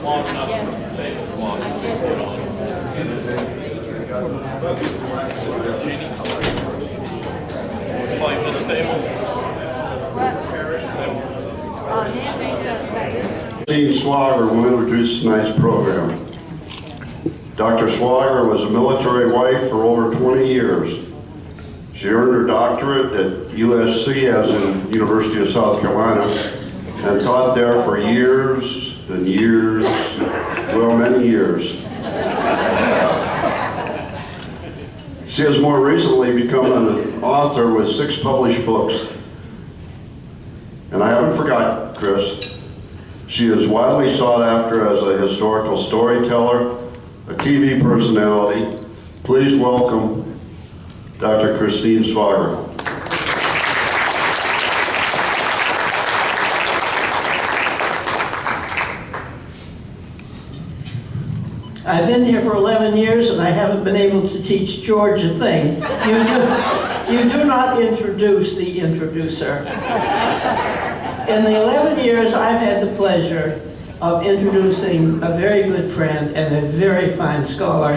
long enough for the table to walk. Fight this table. Christine Swagger will introduce tonight's program. Dr. Swagger was a military wife for over 20 years. She earned her doctorate at USC, as in University of South Carolina, and taught there for years and years, well, many years. She has more recently become an author with 6 published books. And I haven't forgotten, Chris, she is widely sought after as a historical storyteller, a TV personality. Please welcome Dr. Christine Swagger. I've been here for 11 years and I haven't been able to teach George a thing. You do not introduce the introducer. In the 11 years, I've had the pleasure of introducing a very good friend and a very fine scholar,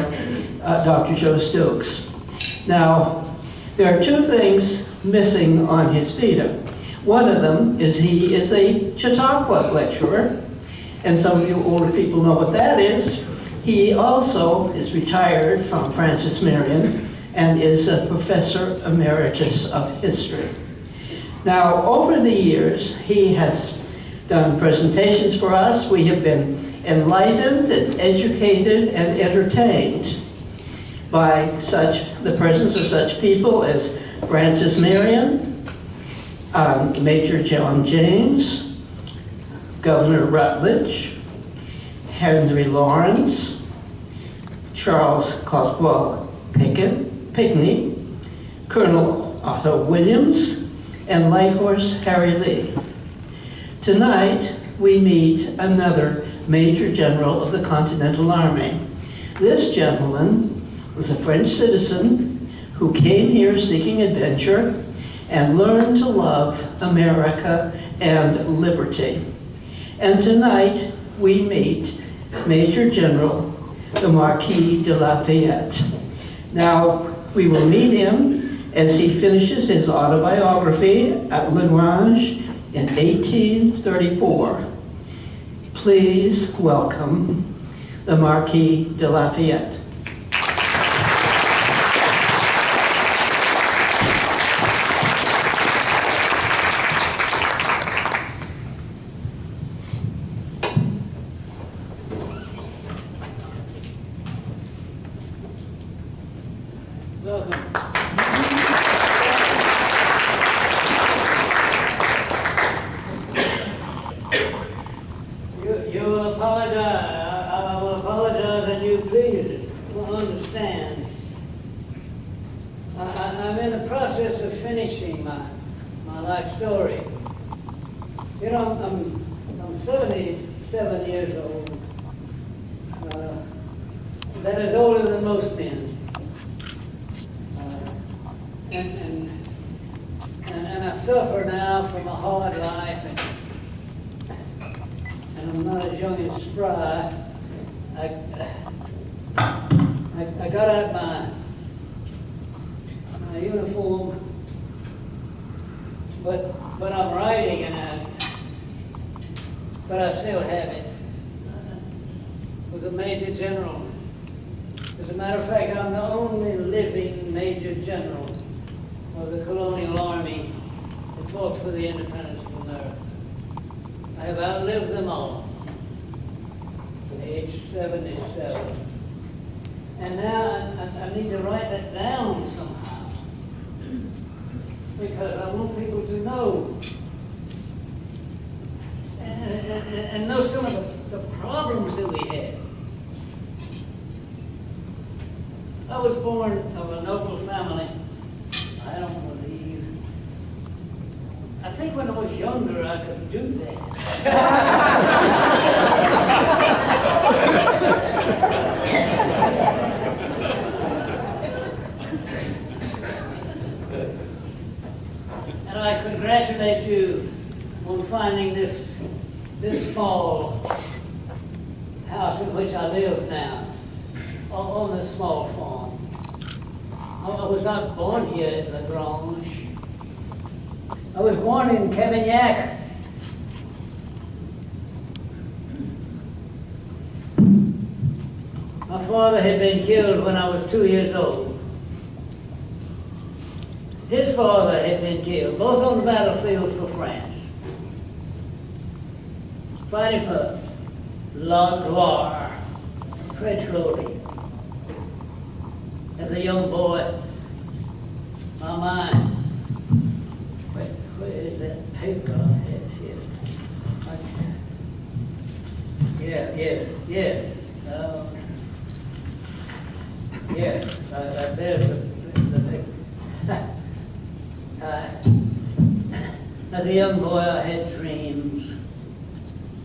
Dr. Joe Stukes. Now, there are 2 things missing on his vita. One of them is he is a Chautauqua lecturer, and some of you older people know what that is. He also is retired from Francis Marion and is a professor emeritus of history. Now, over the years, he has done presentations for us. We have been enlightened and educated and entertained by the presence of such people as Francis Marion, Major John James, Governor Rutledge, Henry Lawrence, Charles Coswell Pinckney, Colonel Otto Williams, and Light Horse Harry Lee. Tonight, we meet another Major General of the Continental Army. This gentleman was a French citizen who came here seeking adventure and learned to love America and liberty. And tonight, we meet Major General the Marquis de Lafayette. Now, we will meet him as he finishes his autobiography at Lagrange in 1834. Please welcome the Marquis de Lafayette. Welcome. You apologize. I will apologize, and you please will understand. I'm in the process of finishing my life story. You know, I'm 77 years old. That is older than most men. And I suffer now from a hard life, and I'm not as young and spry. I got out my uniform, but I'm writing, but I still have it. I was a Major General. As a matter of fact, I'm the only living Major General of the colonial army that fought for the independence of America. I have outlived them all, age 77. And now I need to write that down somehow, because I want people to know and know some of the problems that we had. I was born of a noble family. I don't believe. I think when I was younger, I could do that. And I congratulate you on finding this small which I live now, on a small farm. I was not born here in La Grange. I was born in Cavignac. My father had been killed when I was 2 years old. His father had been killed, both on the battlefield for France, fighting for La Gloire, French glory. As a young boy, my mind, where is that paper I had here? Yes. Yes, there's the paper. As a young boy, I had dreams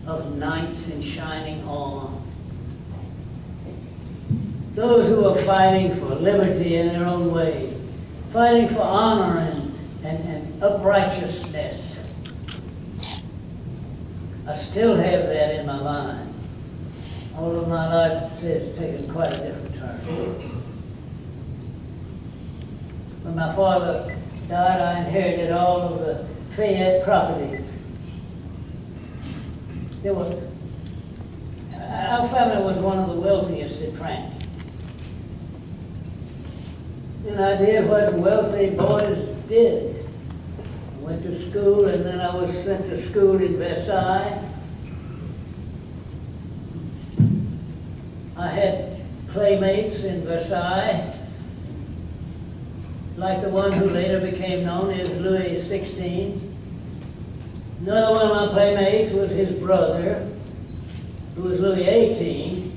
of knights in shining armor. Those who are fighting for liberty in their own way, fighting for honor and uprighteousness. I still have that in my mind. Although my life has taken quite a different turn. When my father died, I inherited all of the Fayette properties. Our family was one of the wealthiest in France. An idea of what wealthy boys did. I went to school, and then I was sent to school in Versailles. I had playmates in Versailles, like the one who later became known as Louis XVI. Another one of my playmates was his brother, who was Louis XVIII.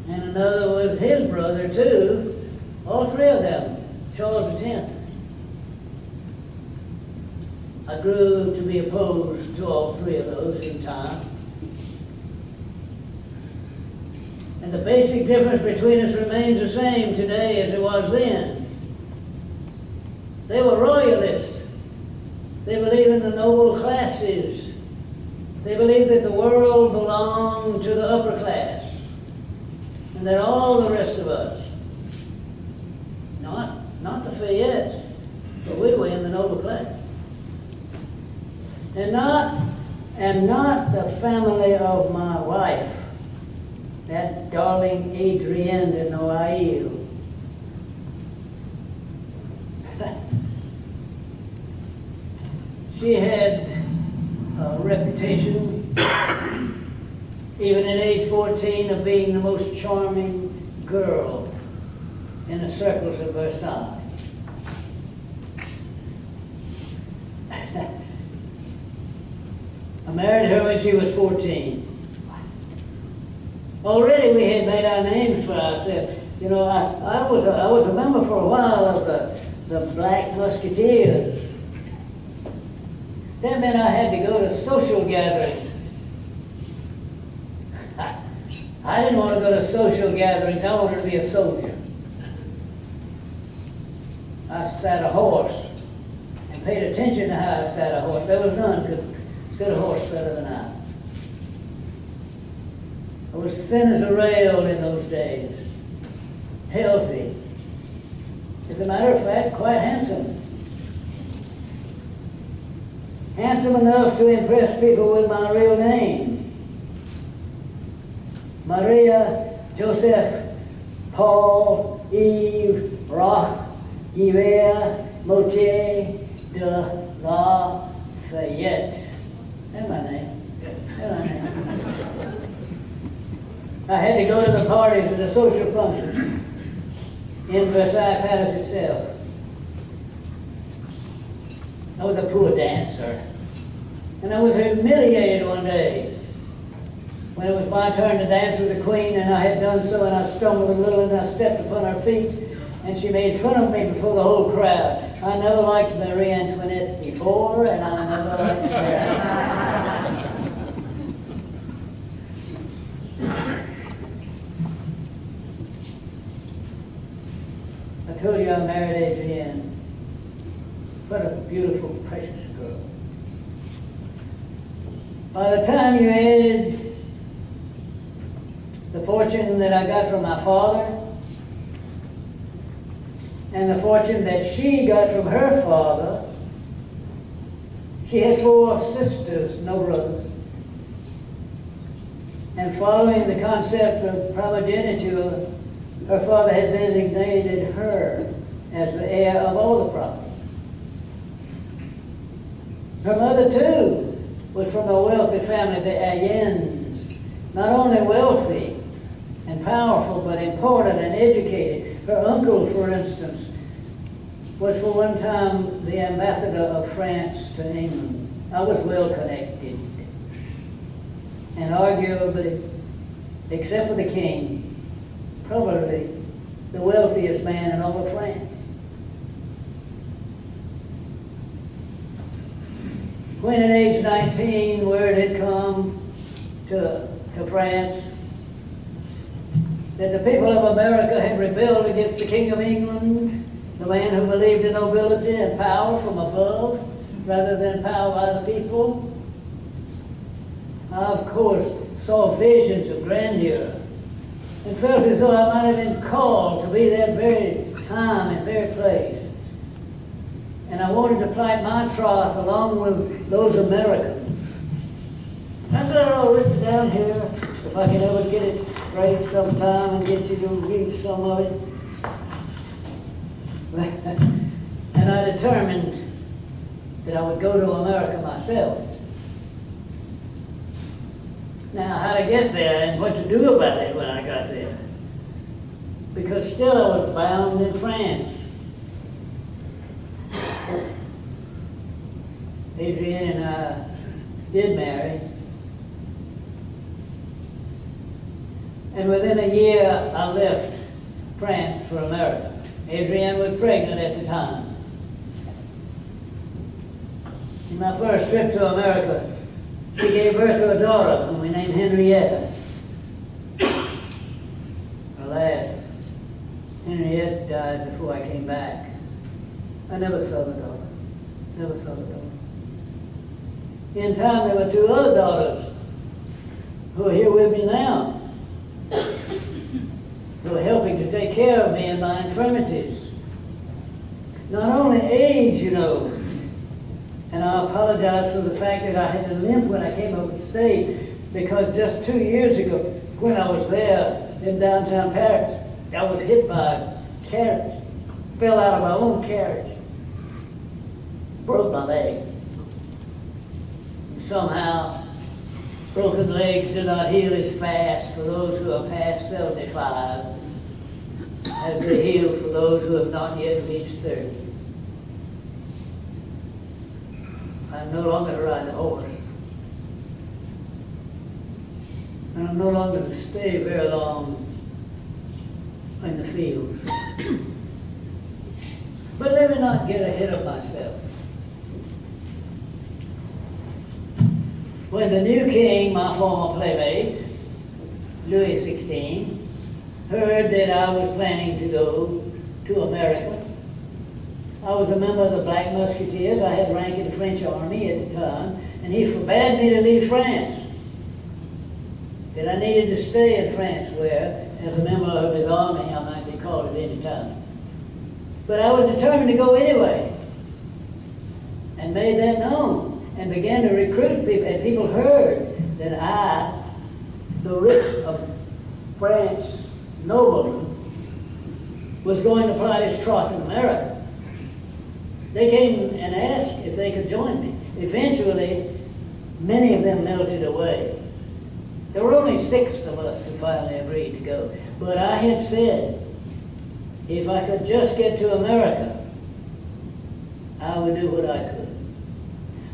And another was his brother, too. All three of them, Charles X. I grew to be opposed to all three of those in time. And the basic difference between us remains the same today as it was then. They were royalists. They believed in the noble classes. They believed that the world belonged to the upper class, and that all the rest of us, not the Fayettes, but we were in the noble class. And not the family of my wife, that darling Adrienne de Noailles. She had a reputation, even at age 14, of being the most charming girl in the circles of Versailles. I married her when she was 14. Already we had made our names for ourselves. You know, I was a member for a while of the Black Musketeers. That meant I had to go to social gatherings. I didn't want to go to social gatherings. I wanted to be a soldier. I sat a horse and paid attention to how I sat a horse. There was none could sit a horse better than I. I was thin as a rail in those days, healthy. As a matter of fact, quite handsome. Handsome enough to impress people with my real name. Maria Joseph Paul Yves Roch Hiver Motier de La Fayette. That's my name. That's my name. I had to go to the parties and the social functions in Versailles Palace itself. I was a poor dancer. And I was humiliated one day when it was my turn to dance with the Queen, and I had done so, and I stumbled a little, and I stepped upon her feet, and she made fun of me before the whole crowd. I never liked Marie Antoinette before, and I never liked her. I told you I married Adrienne. What a beautiful, precious girl. By the time you added fortune that I got from my father, and the fortune that she got from her father. She had 4 sisters, no brothers. And following the concept of primogeniture, her father had designated her as the heir of all the property. Her mother, too, was from a wealthy family, the Allens. Not only wealthy and powerful, but important and educated. Her uncle, for instance, was for one time the ambassador of France to England. I was well connected. And arguably, except for the king, probably the wealthiest man in all of France. When at age 19, word had come to France that the people of America had rebelled against the King of England, the man who believed in nobility and power from above rather than power by the people. I, of course, saw visions of grandeur and felt as though I might have been called to be that very time and very place. And I wanted to plight my troth along with those Americans. I've got it all written down here, if I can ever get it straight sometime and get you to read some of it. And I determined that I would go to America myself. Now, how to get there and what to do about it when I got there. Because still I was bound in France. Adrienne and I did marry. And within a year, I left France for America. Adrienne was pregnant at the time. In my first trip to America, she gave birth to a daughter whom we named Henrietta. Alas, Henriette died before I came back. I never saw the daughter. Never saw the daughter. In time, there were 2 other daughters who are here with me now, who are helping to take care of me in my infirmities. Not only age, you know, and I apologize for the fact that I had to limp when I came over the state, because just 2 years ago, when I was there in downtown Paris, I was hit by a carriage, fell out of my own carriage, broke my leg. Somehow, broken legs do not heal as fast for those who are past 75 as they heal for those who have not yet reached 30. I'm no longer to ride a horse. And I'm no longer to stay very long in the fields. But let me not get ahead of myself. When the new king, my former playmate, Louis XVI, heard that I was planning to go to America, I was a member of the Black Musketeers. I had rank in the French army at the time, and he forbade me to leave France. That I needed to stay in France where, as a member of his army, I might be called at any time. But I was determined to go anyway, and made that known. And began to recruit people, and people heard that I, the rich of France nobleman, was going to plight his troth in America. They came and asked if they could join me. Eventually, many of them melted away. There were only 6 of us who finally agreed to go. But I had said, if I could just get to America, I would do what I could.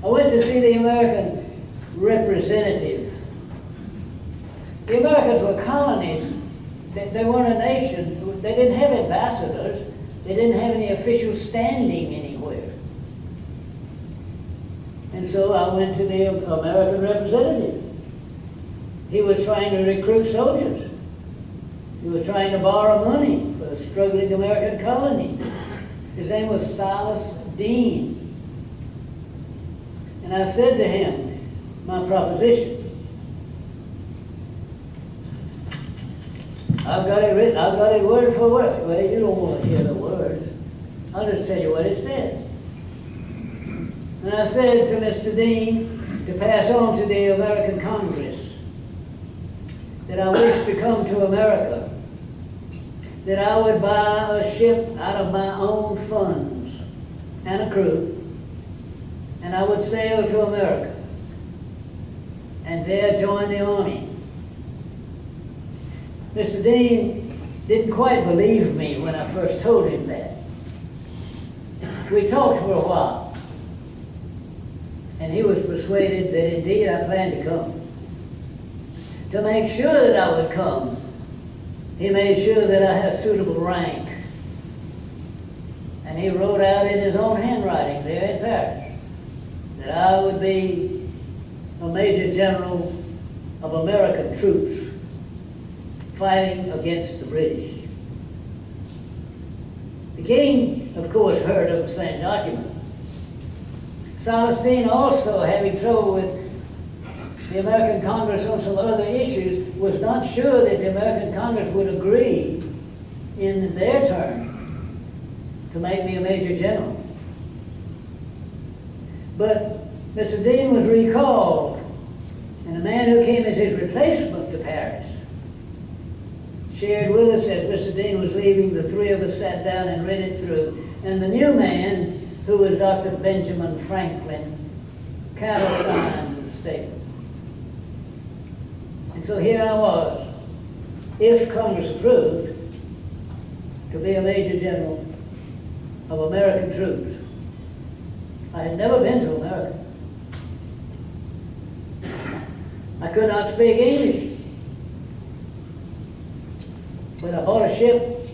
I went to see the American representative. The Americans were colonies. They weren't a nation. They didn't have ambassadors. They didn't have any official standing anywhere. And so I went to the American representative. He was trying to recruit soldiers. He was trying to borrow money for the struggling American colony. His name was Silas Dean. And I said to him, my proposition. I've got it written, I've got it word for word. Well, you don't want to hear the words. I'll just tell you what it said. And I said to Mr. Dean to pass on to the American Congress that I wish to come to America, that I would buy a ship out of my own funds and a crew, and I would sail to America and there join the army. Mr. Dean didn't quite believe me when I first told him that. We talked for a while, and he was persuaded that indeed I planned to come. To make sure that I would come, he made sure that I had a suitable rank. And he wrote out in his own handwriting there in Paris that I would be a Major General of American troops fighting against the British. The king, of course, heard of the same document. Celestine, also having trouble with the American Congress on some other issues, was not sure that the American Congress would agree in their turn to make me a Major General. But Mr. Dean was recalled, and the man who came as his replacement to Paris shared with us as Mr. Dean was leaving. The three of us sat down and read it through. And the new man, who was Dr. Benjamin Franklin, countersigned the statement. And so here I was, if Congress approved, to be a Major General of American troops. I had never been to America. I could not speak English. But I bought a ship.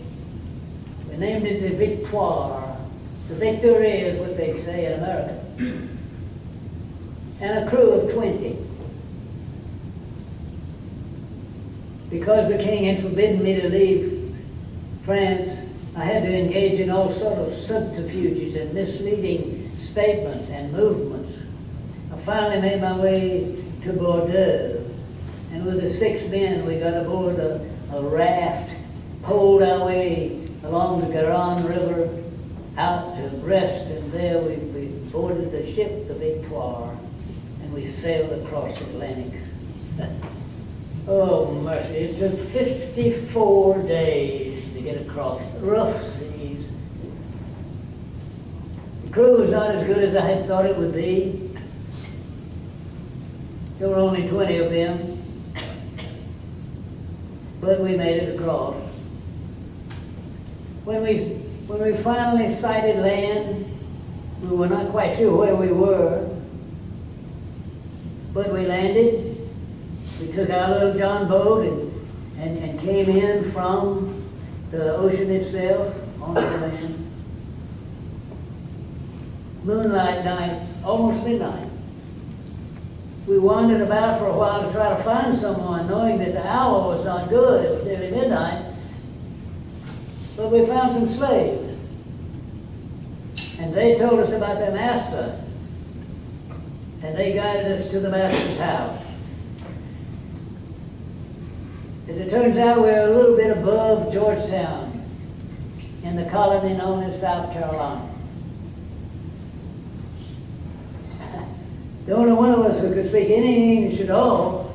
We named it the Victoire. The Victory is what they say in America. And a crew of 20. Because the king had forbidden me to leave France, I had to engage in all sorts of subterfuges and misleading statements and movements. I finally made my way to Bordeaux, and with the 6 men we got aboard a raft, poled our way along the Garonne River out to Brest, and there we boarded the ship, the Victoire, and we sailed across the Atlantic. Oh, mercy, it took 54 days to get across rough seas. The crew was not as good as I had thought it would be. There were only 20 of them, but we made it across. When we finally sighted land, we were not quite sure where we were, but we landed. We took our little John boat and came in from the ocean itself onto the land. Moonlight night, almost midnight. We wandered about for a while to try to find someone, knowing that the hour was not good. It was nearly midnight. But we found some slaves. And they told us about their master. And they guided us to the master's house. As it turns out, we're a little bit above Georgetown in the colony known as South Carolina. The only one of us who could speak any English at all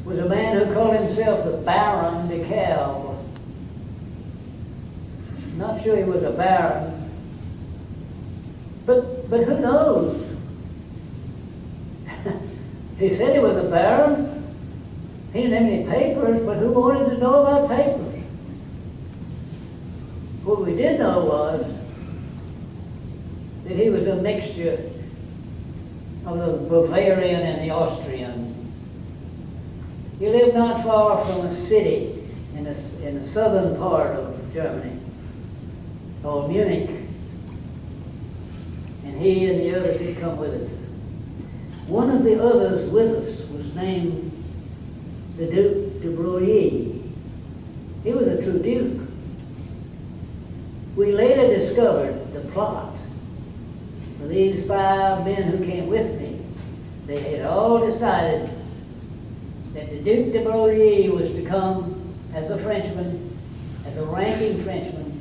was a man who called himself the Baron de Kalb. Not sure he was a baron, but who knows? He said he was a baron. He didn't have any papers, but who wanted to know about papers? What we did know was that he was a mixture of the Bavarian and the Austrian. He lived not far from a city in the southern part of Germany called Munich. And he and the others had come with us. One of the others with us was named the Duke de Broglie. He was a true duke. We later discovered the plot for these 5 men who came with me. They had all decided that the Duke de Broglie was to come as a Frenchman, as a ranking Frenchman,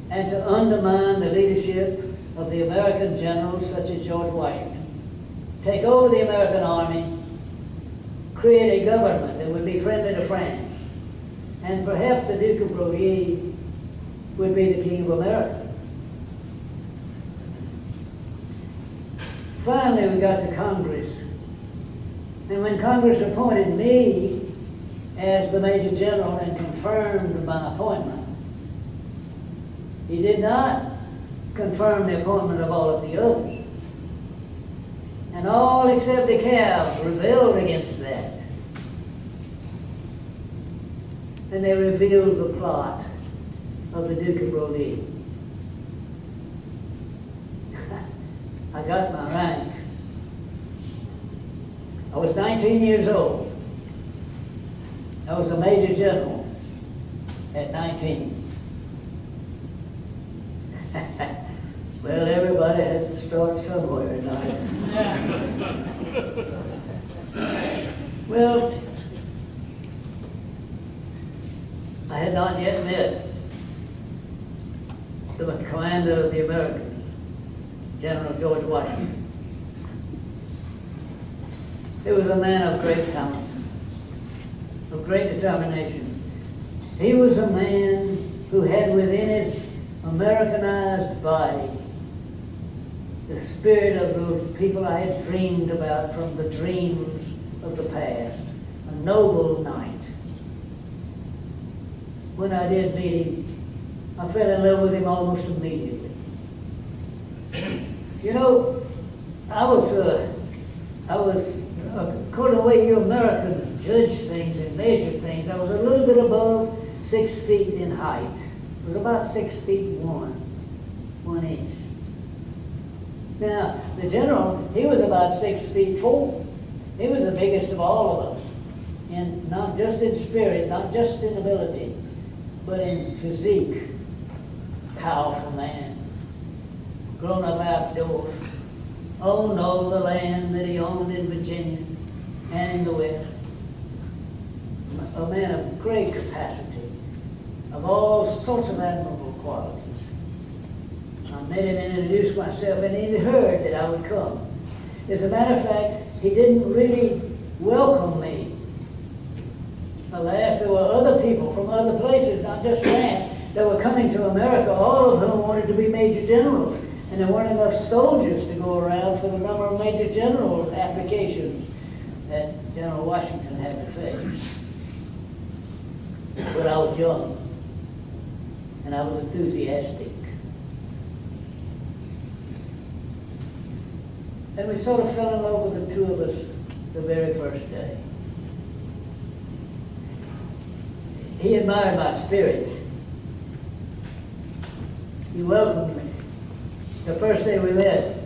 and to undermine the leadership of the American generals such as George Washington, take over the American army, create a government that would be friendly to France, and perhaps the Duke of Broglie would be the King of America. Finally, we got to Congress. And when Congress appointed me as the Major General and confirmed my appointment, he did not confirm the appointment of all of the others. And all except the DeKalb rebelled against that. And they revealed the plot of the Duke of Broglie. I got my rank. I was 19 years old. I was a Major General at 19. Well, everybody has to start somewhere in life. Well, I had not yet met the commander of the Americans, General George Washington. He was a man of great talent, of great determination. He was a man who had within his Americanized body the spirit of the people I had dreamed about from the dreams of the past, a noble knight. When I did meet him, I fell in love with him almost immediately. You know, I was, according to the way you Americans judge things and measure things, I was a little bit above 6 feet in height. It was about 6 feet 1 inch. Now, the general, he was about 6 feet 4. He was the biggest of all of us, and not just in spirit, not just in ability, but in physique. Powerful man, grown up outdoors, owned all the land that he owned in Virginia and in the West. A man of great capacity, of all sorts of admirable qualities. I met him and introduced myself, and he had heard that I would come. As a matter of fact, he didn't really welcome me. Alas, there were other people from other places, not just France, that were coming to America, all of whom wanted to be major generals. And there weren't enough soldiers to go around for the number of major general applications that General Washington had to face. But I was young, and I was enthusiastic. And we sort of fell in love with the two of us the very first day. He admired my spirit. He welcomed me the first day we met,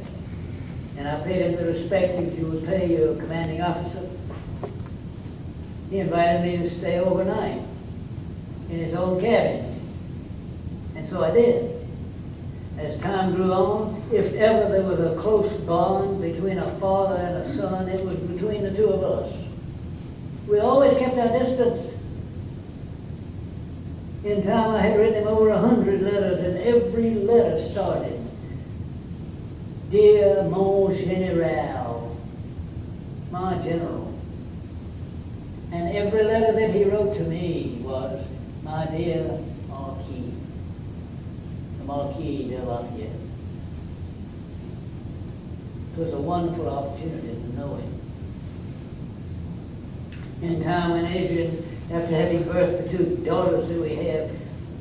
and I paid him the respect that you would pay your commanding officer. He invited me to stay overnight in his own cabin, and so I did. As time grew on, if ever there was a close bond between a father and a son, it was between the two of us. We always kept our distance. In time, I had written him over 100 letters, and every letter started, "Dear mon général," my general. And every letter that he wrote to me was, "My dear Marquis," the Marquis de Lafayette. It was a wonderful opportunity to know him. In time, when Adrian, after having birthed the two daughters that we have,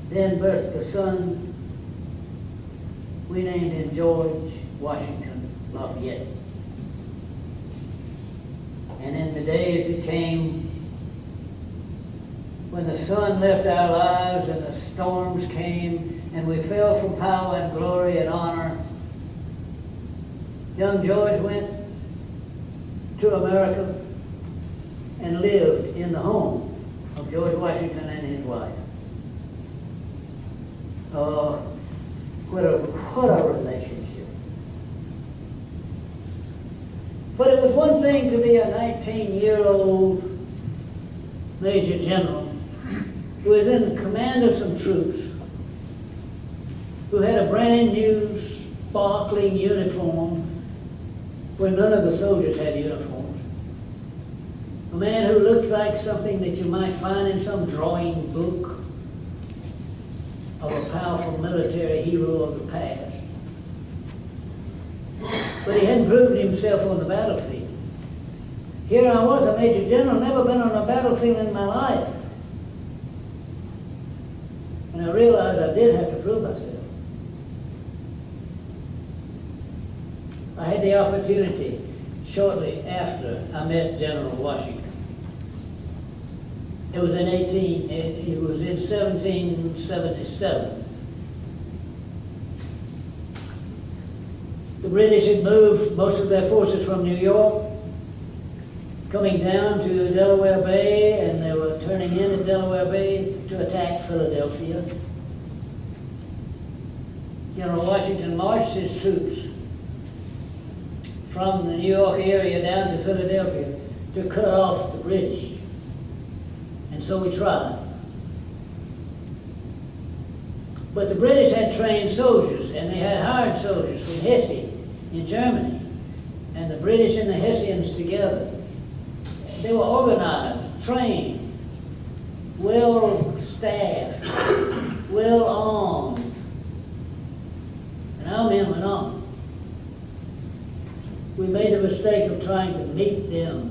then birthed a son, we named him George Washington Lafayette. And in the days that came, when the sun left our lives and the storms came and we fell from power and glory and honor, young George went to America and lived in the home of George Washington and his wife. Oh, what a relationship. But it was one thing to be a 19-year-old major general who was in command of some troops, who had a brand new sparkling uniform when none of the soldiers had uniforms. A man who looked like something that you might find in some drawing book of a powerful military hero of the past. But he hadn't proved himself on the battlefield. Here I was, a major general, never been on a battlefield in my life. And I realized I did have to prove myself. I had the opportunity shortly after I met General Washington. It was in 1777. The British had moved most of their forces from New York, coming down to Delaware Bay, and they were turning in at Delaware Bay to attack Philadelphia. General Washington marched his troops from the New York area down to Philadelphia to cut off the British. And so we tried. But the British had trained soldiers, and they had hired soldiers from Hesse in Germany. And the British and the Hessians together, they were organized, trained, well-staffed, well-armed. And our men went on. We made the mistake of trying to meet them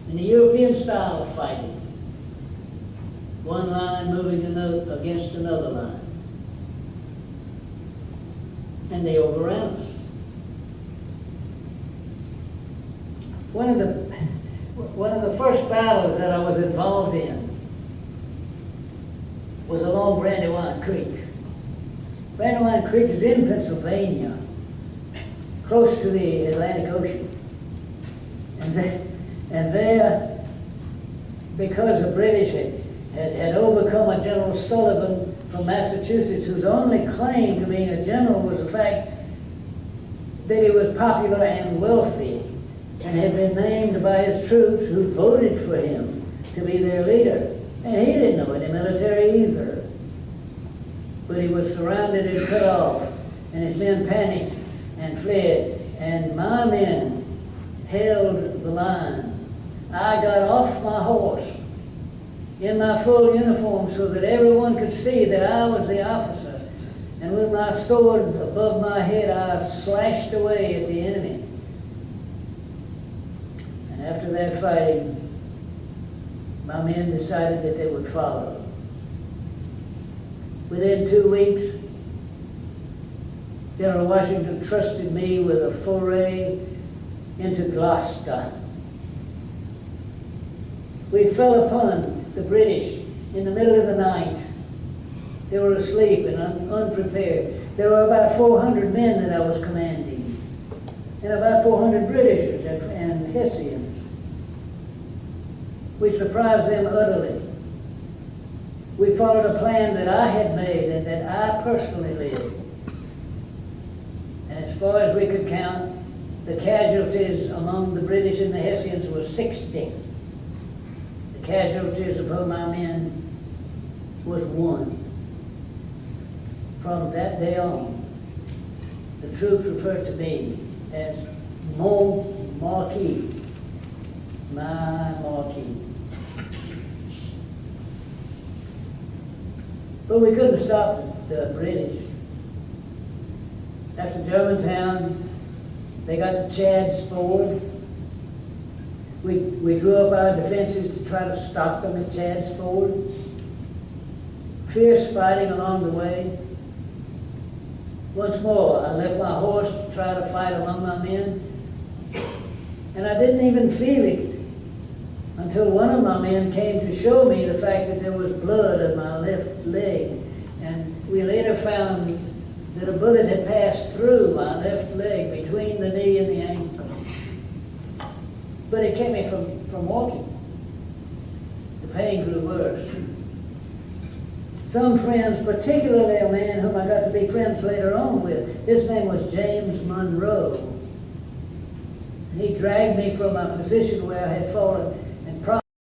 in the European style of fighting. One line moving against another line. And they overran us. One of the first battles that I was involved in was along Brandywine Creek. Brandywine Creek is in Pennsylvania, close to the Atlantic Ocean. And there, because the British had overcome a General Sullivan from Massachusetts, whose only claim to being a general was the fact that he was popular and wealthy, and had been named by his troops who voted for him to be their leader. And he didn't know any military either. But he was surrounded and cut off, and his men panicked and fled, and my men held the line. I got off my horse in my full uniform so that everyone could see that I was the officer, and with my sword above my head I slashed away at the enemy. And after that fighting, my men decided that they would follow. Within 2 weeks, General Washington trusted me with a foray into Gloucester. We fell upon the British in the middle of the night. They were asleep and unprepared. There were about 400 men that I was commanding, and about 400 Britishers and Hessians. We surprised them utterly. We followed a plan that I had made and that I personally led. And as far as we could count, the casualties among the British and the Hessians were 60. The casualties among my men was 1. From that day on, the troops referred to me as mon Marquis, my Marquis. But we couldn't stop the British. After Germantown, they got to Chad's Ford. We drew up our defenses to try to stop them at Chad's Ford. Fierce fighting along the way. Once more, I left my horse to try to fight among my men, and I didn't even feel it until one of my men came to show me the fact that there was blood on my left leg. And we later found that a bullet had passed through my left leg between the knee and the ankle. But it kept me from walking. The pain grew worse. Some friends, particularly a man whom I got to be friends later on with, his name was James Monroe. He dragged me from my position where I had fallen